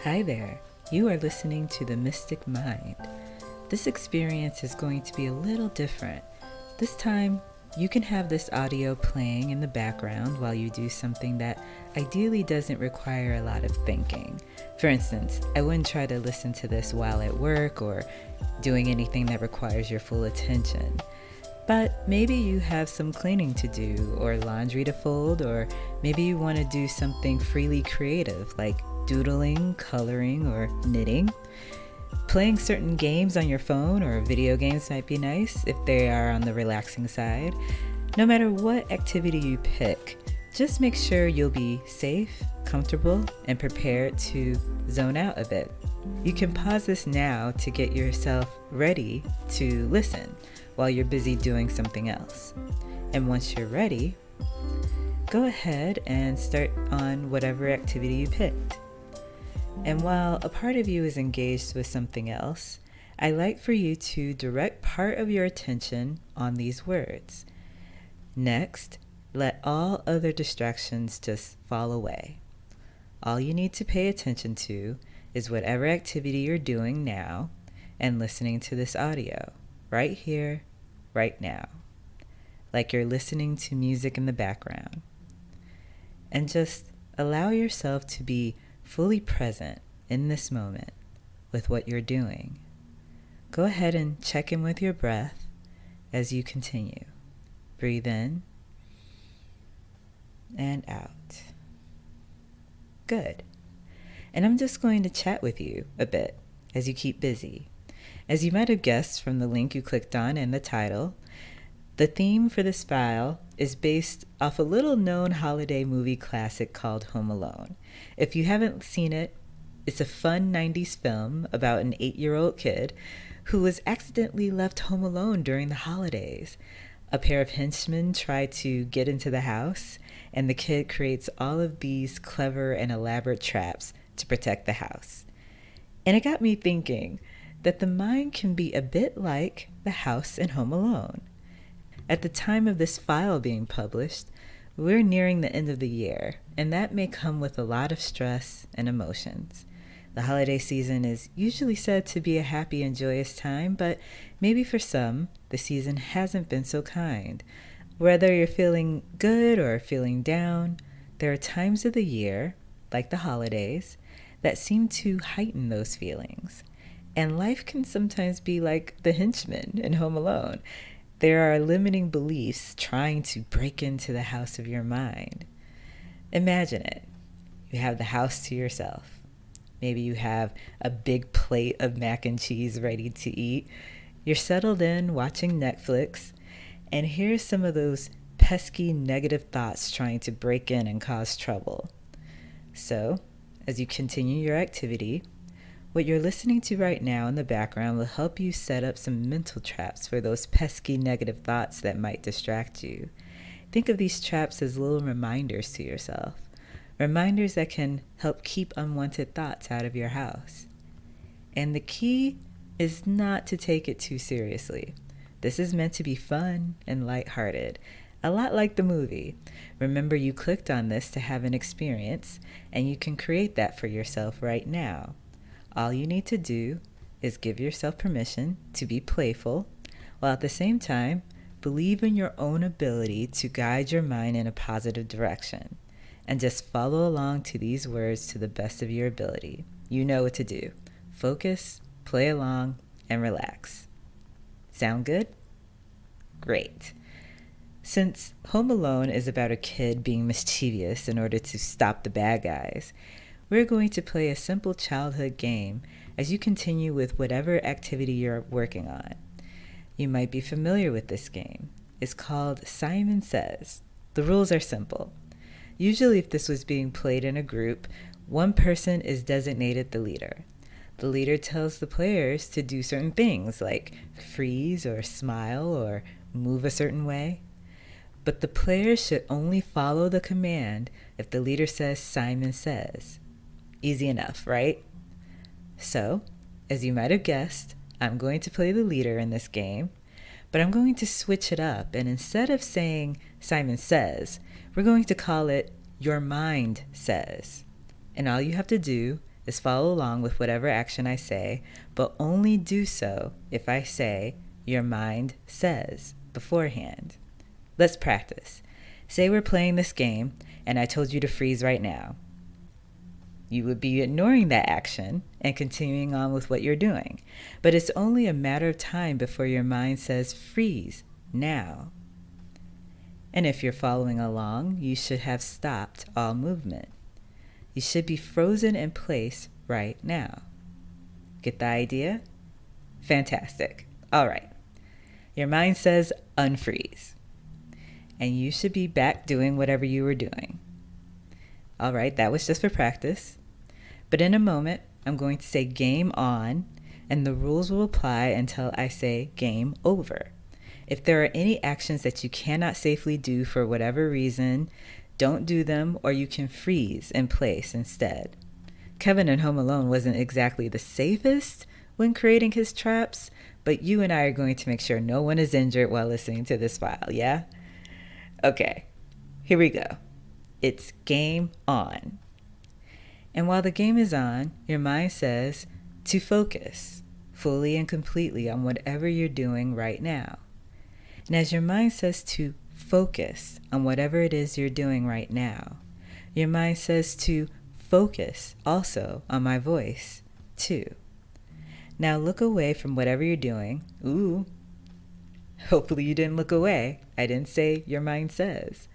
Hi there, you are listening to The Mystic Mind. This experience is going to be a little different. This time, you can have this audio playing in the background while you do something that ideally doesn't require a lot of thinking. For instance, I wouldn't try to listen to this while at work or doing anything that requires your full attention. But maybe you have some cleaning to do or laundry to fold, or maybe you want to do something freely creative like doodling, coloring, or knitting. Playing certain games on your phone or video games might be nice if they are on the relaxing side. No matter what activity you pick, just make sure you'll be safe, comfortable, and prepared to zone out a bit. You can pause this now to get yourself ready to listen while you're busy doing something else. And once you're ready, go ahead and start on whatever activity you picked. And while a part of you is engaged with something else, I like for you to direct part of your attention on these words. Next, let all other distractions just fall away. All you need to pay attention to is whatever activity you're doing now and listening to this audio, right here, right now, like you're listening to music in the background. And just allow yourself to be fully present in this moment with what you're doing. Go ahead and check in with your breath as you continue. Breathe in and out. Good. And I'm just going to chat with you a bit as you keep busy. As you might have guessed from the link you clicked on and the title, the theme for this file is based off a little-known holiday movie classic called Home Alone. If you haven't seen it, it's a fun 90s film about an 8-year-old kid who was accidentally left home alone during the holidays. A pair of henchmen try to get into the house, and the kid creates all of these clever and elaborate traps to protect the house. And it got me thinking that the mind can be a bit like the house in Home Alone. At the time of this file being published, we're nearing the end of the year, and that may come with a lot of stress and emotions. The holiday season is usually said to be a happy and joyous time, but maybe for some, the season hasn't been so kind. Whether you're feeling good or feeling down, there are times of the year, like the holidays, that seem to heighten those feelings. And life can sometimes be like the henchman in Home Alone. There are limiting beliefs trying to break into the house of your mind. Imagine it. You have the house to yourself. Maybe you have a big plate of mac and cheese ready to eat. You're settled in watching Netflix, and here's some of those pesky negative thoughts trying to break in and cause trouble. So, as you continue your activity, what you're listening to right now in the background will help you set up some mental traps for those pesky negative thoughts that might distract you. Think of these traps as little reminders to yourself, reminders that can help keep unwanted thoughts out of your house. And the key is not to take it too seriously. This is meant to be fun and lighthearted, a lot like the movie. Remember, you clicked on this to have an experience, and you can create that for yourself right now. All you need to do is give yourself permission to be playful, while at the same time, believe in your own ability to guide your mind in a positive direction. And just follow along to these words to the best of your ability. You know what to do. Focus, play along, and relax. Sound good? Great. Since Home Alone is about a kid being mischievous in order to stop the bad guys, we're going to play a simple childhood game as you continue with whatever activity you're working on. You might be familiar with this game. It's called Simon Says. The rules are simple. Usually, if this was being played in a group, one person is designated the leader. The leader tells the players to do certain things like freeze or smile or move a certain way. But the players should only follow the command if the leader says Simon Says. Easy enough, right? So, as you might have guessed, I'm going to play the leader in this game, but I'm going to switch it up, and instead of saying Simon Says, we're going to call it Your Mind Says. And all you have to do is follow along with whatever action I say, but only do so if I say, your mind says, beforehand. Let's practice. Say we're playing this game, and I told you to freeze right now. You would be ignoring that action and continuing on with what you're doing. But it's only a matter of time before your mind says, freeze, now. And if you're following along, you should have stopped all movement. You should be frozen in place right now. Get the idea? Fantastic. All right. Your mind says, unfreeze. And you should be back doing whatever you were doing. All right, that was just for practice. But in a moment, I'm going to say game on, and the rules will apply until I say game over. If there are any actions that you cannot safely do for whatever reason, don't do them, or you can freeze in place instead. Kevin in Home Alone wasn't exactly the safest when creating his traps, but you and I are going to make sure no one is injured while listening to this file, yeah? Okay, here we go. It's game on. And while the game is on, your mind says to focus fully and completely on whatever you're doing right now. And as your mind says to focus on whatever it is you're doing right now, your mind says to focus also on my voice too. Now look away from whatever you're doing. Ooh, hopefully you didn't look away. I didn't say your mind says.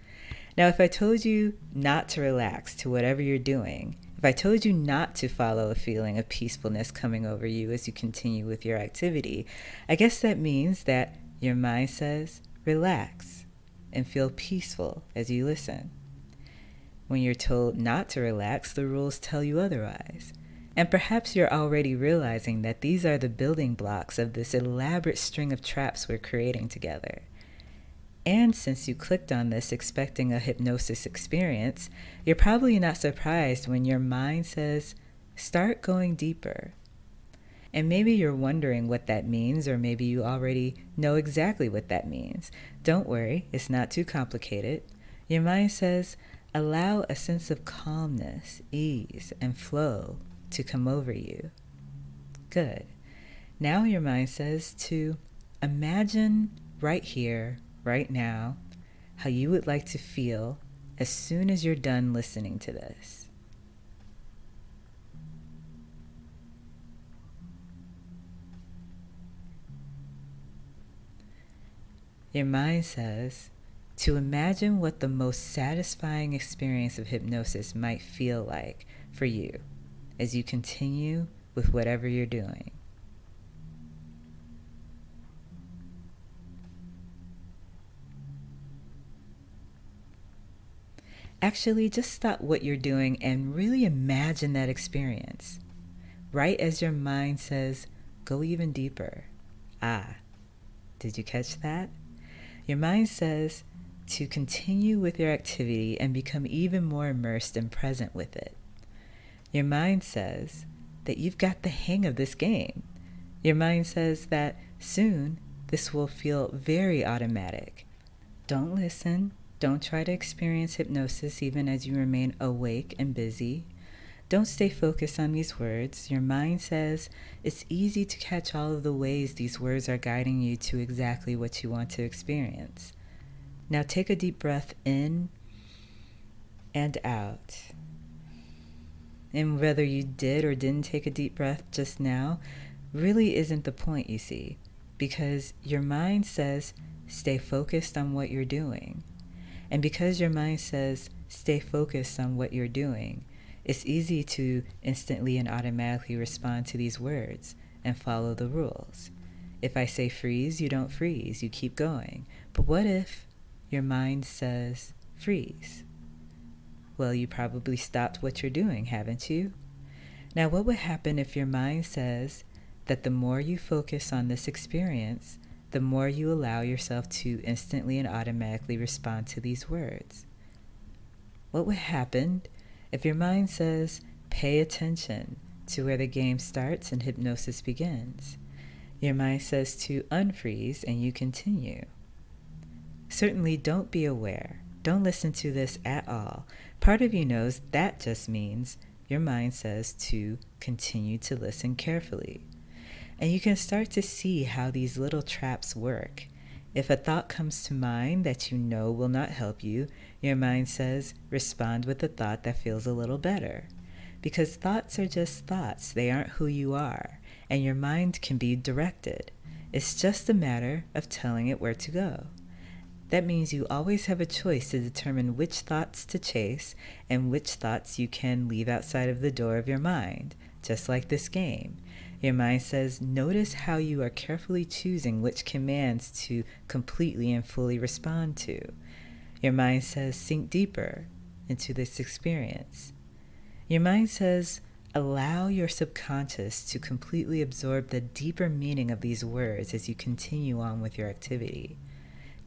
Now, if I told you not to relax to whatever you're doing, if I told you not to follow a feeling of peacefulness coming over you as you continue with your activity, I guess that means that your mind says relax and feel peaceful as you listen. When you're told not to relax, the rules tell you otherwise. And perhaps you're already realizing that these are the building blocks of this elaborate string of traps we're creating together. And since you clicked on this expecting a hypnosis experience, you're probably not surprised when your mind says, start going deeper. And maybe you're wondering what that means, or maybe you already know exactly what that means. Don't worry, it's not too complicated. Your mind says, allow a sense of calmness, ease, and flow to come over you. Good. Now your mind says to imagine right here, right now, how you would like to feel as soon as you're done listening to this. Your mind says to imagine what the most satisfying experience of hypnosis might feel like for you as you continue with whatever you're doing. Actually, just stop what you're doing and really imagine that experience. Right as your mind says, go even deeper. Ah, did you catch that? Your mind says to continue with your activity and become even more immersed and present with it. Your mind says that you've got the hang of this game. Your mind says that soon this will feel very automatic. Don't listen. Don't try to experience hypnosis even as you remain awake and busy. Don't stay focused on these words. Your mind says it's easy to catch all of the ways these words are guiding you to exactly what you want to experience. Now take a deep breath in and out. And whether you did or didn't take a deep breath just now really isn't the point, you see, because your mind says stay focused on what you're doing. And because your mind says stay focused on what you're doing, it's easy to instantly and automatically respond to these words and follow the rules. If I say freeze, you don't freeze, you keep going. But what if your mind says freeze? Well, you probably stopped what you're doing, haven't you? Now, what would happen if your mind says that the more you focus on this experience, the more you allow yourself to instantly and automatically respond to these words? What would happen if your mind says, pay attention to where the game starts and hypnosis begins? Your mind says to unfreeze and you continue. Certainly don't be aware. Don't listen to this at all. Part of you knows that just means your mind says to continue to listen carefully. And you can start to see how these little traps work. If a thought comes to mind that you know will not help you, your mind says, respond with a thought that feels a little better. Because thoughts are just thoughts, they aren't who you are, and your mind can be directed. It's just a matter of telling it where to go. That means you always have a choice to determine which thoughts to chase and which thoughts you can leave outside of the door of your mind, just like this game. Your mind says, notice how you are carefully choosing which commands to completely and fully respond to. Your mind says, sink deeper into this experience. Your mind says, allow your subconscious to completely absorb the deeper meaning of these words as you continue on with your activity.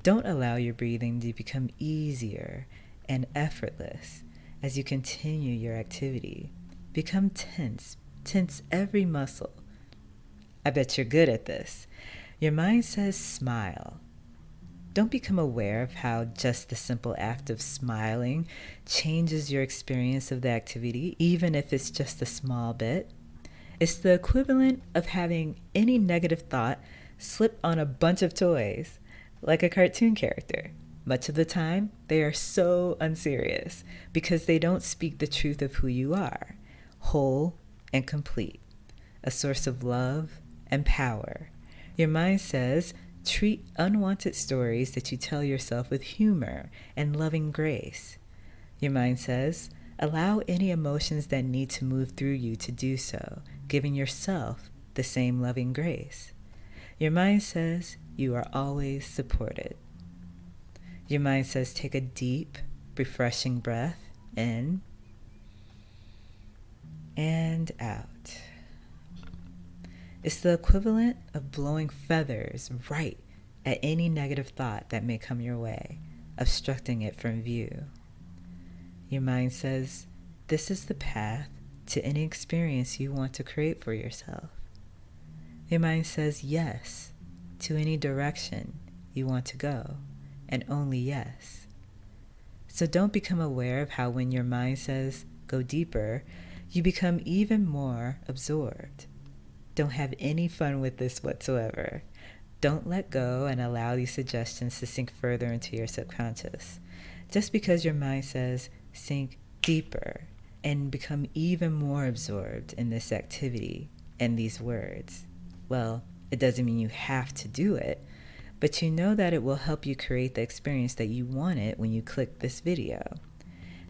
Don't allow your breathing to become easier and effortless as you continue your activity. Become tense. Tense every muscle. I bet you're good at this. Your mind says smile. Don't become aware of how just the simple act of smiling changes your experience of the activity, even if it's just a small bit. It's the equivalent of having any negative thought slip on a bunch of toys, like a cartoon character. Much of the time, they are so unserious because they don't speak the truth of who you are, whole and complete, a source of love and power. Your mind says, treat unwanted stories that you tell yourself with humor and loving grace. Your mind says, allow any emotions that need to move through you to do so, giving yourself the same loving grace. Your mind says, you are always supported. Your mind says, take a deep, refreshing breath in and out. It's the equivalent of blowing feathers right at any negative thought that may come your way, obstructing it from view. Your mind says, this is the path to any experience you want to create for yourself. Your mind says yes to any direction you want to go, and only yes. So don't become aware of how when your mind says go deeper, you become even more absorbed. Don't have any fun with this whatsoever. Don't let go and allow these suggestions to sink further into your subconscious. Just because your mind says sink deeper and become even more absorbed in this activity and these words, well, it doesn't mean you have to do it, but you know that it will help you create the experience that you wanted when you clicked this video.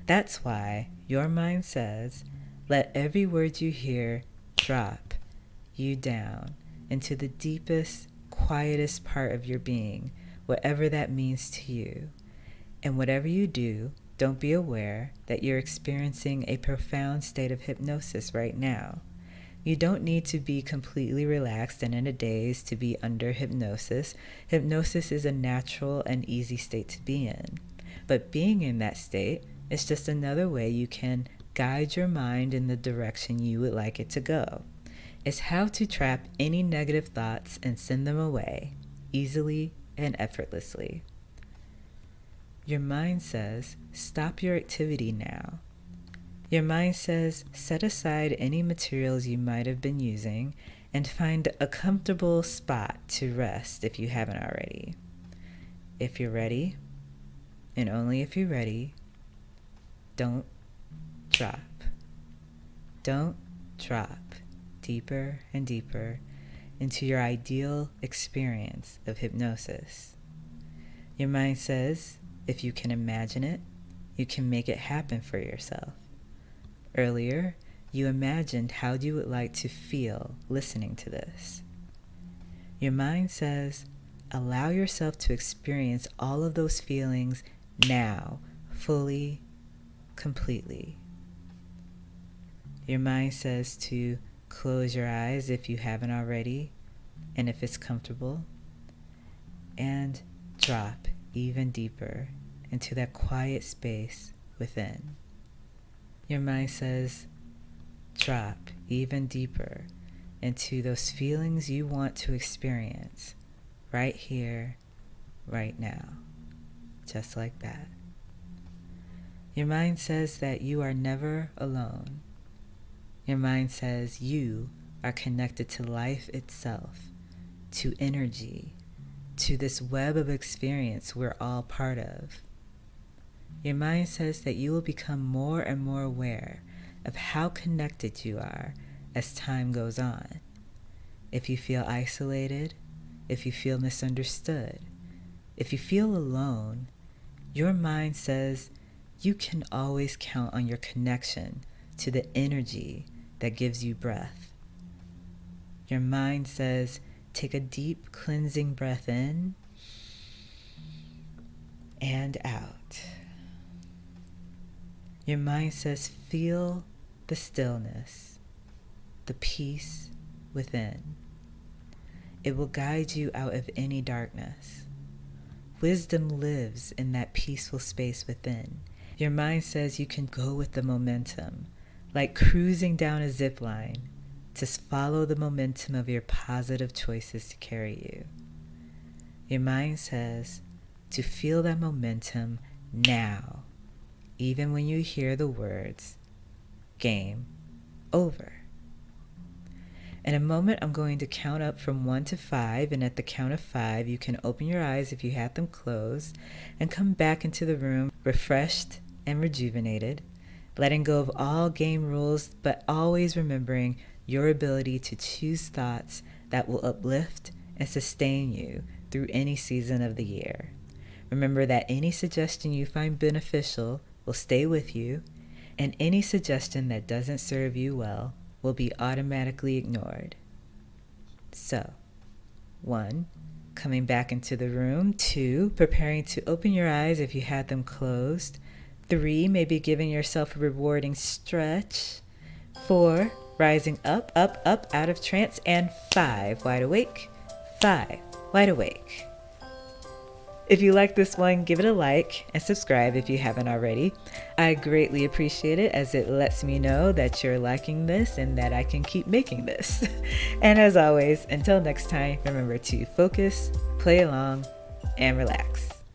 That's why your mind says, let every word you hear drop you down into the deepest, quietest part of your being, whatever that means to you. And whatever you do, don't be aware that you're experiencing a profound state of hypnosis right now. You don't need to be completely relaxed and in a daze to be under hypnosis. Hypnosis is a natural and easy state to be in. But being in that state is just another way you can guide your mind in the direction you would like it to go. It's how to trap any negative thoughts and send them away, easily and effortlessly. Your mind says, stop your activity now. Your mind says, set aside any materials you might have been using and find a comfortable spot to rest if you haven't already. If you're ready, and only if you're ready, don't drop. Don't drop deeper and deeper into your ideal experience of hypnosis. Your mind says, if you can imagine it, you can make it happen for yourself. Earlier, you imagined how you would like to feel listening to this. Your mind says, allow yourself to experience all of those feelings now, fully, completely. Your mind says to close your eyes if you haven't already, and if it's comfortable, and drop even deeper into that quiet space within. Your mind says, drop even deeper into those feelings you want to experience right here, right now, just like that. Your mind says that you are never alone. Your mind says you are connected to life itself, to energy, to this web of experience we're all part of. Your mind says that you will become more and more aware of how connected you are as time goes on. If you feel isolated, if you feel misunderstood, if you feel alone, your mind says you can always count on your connection to the energy that gives you breath. Your mind says take a deep cleansing breath in and out. Your mind says feel the stillness, the peace within. It will guide you out of any darkness. Wisdom lives in that peaceful space within. Your mind says you can go with the momentum, like cruising down a zip line. Just follow the momentum of your positive choices to carry you. Your mind says to feel that momentum now, even when you hear the words, game over. In a moment, I'm going to count up from 1 to 5, and at the count of 5, you can open your eyes if you had them closed and come back into the room refreshed and rejuvenated, letting go of all game rules, but always remembering your ability to choose thoughts that will uplift and sustain you through any season of the year. Remember that any suggestion you find beneficial will stay with you, and any suggestion that doesn't serve you well will be automatically ignored. So, 1, coming back into the room. 2, preparing to open your eyes if you had them closed. 3, maybe giving yourself a rewarding stretch. 4, rising up out of trance. And 5, wide awake. 5, wide awake. If you like this one, give it a like and subscribe if you haven't already. I greatly appreciate it, as it lets me know that you're liking this and that I can keep making this. And as always, until next time, remember to focus, play along, and relax.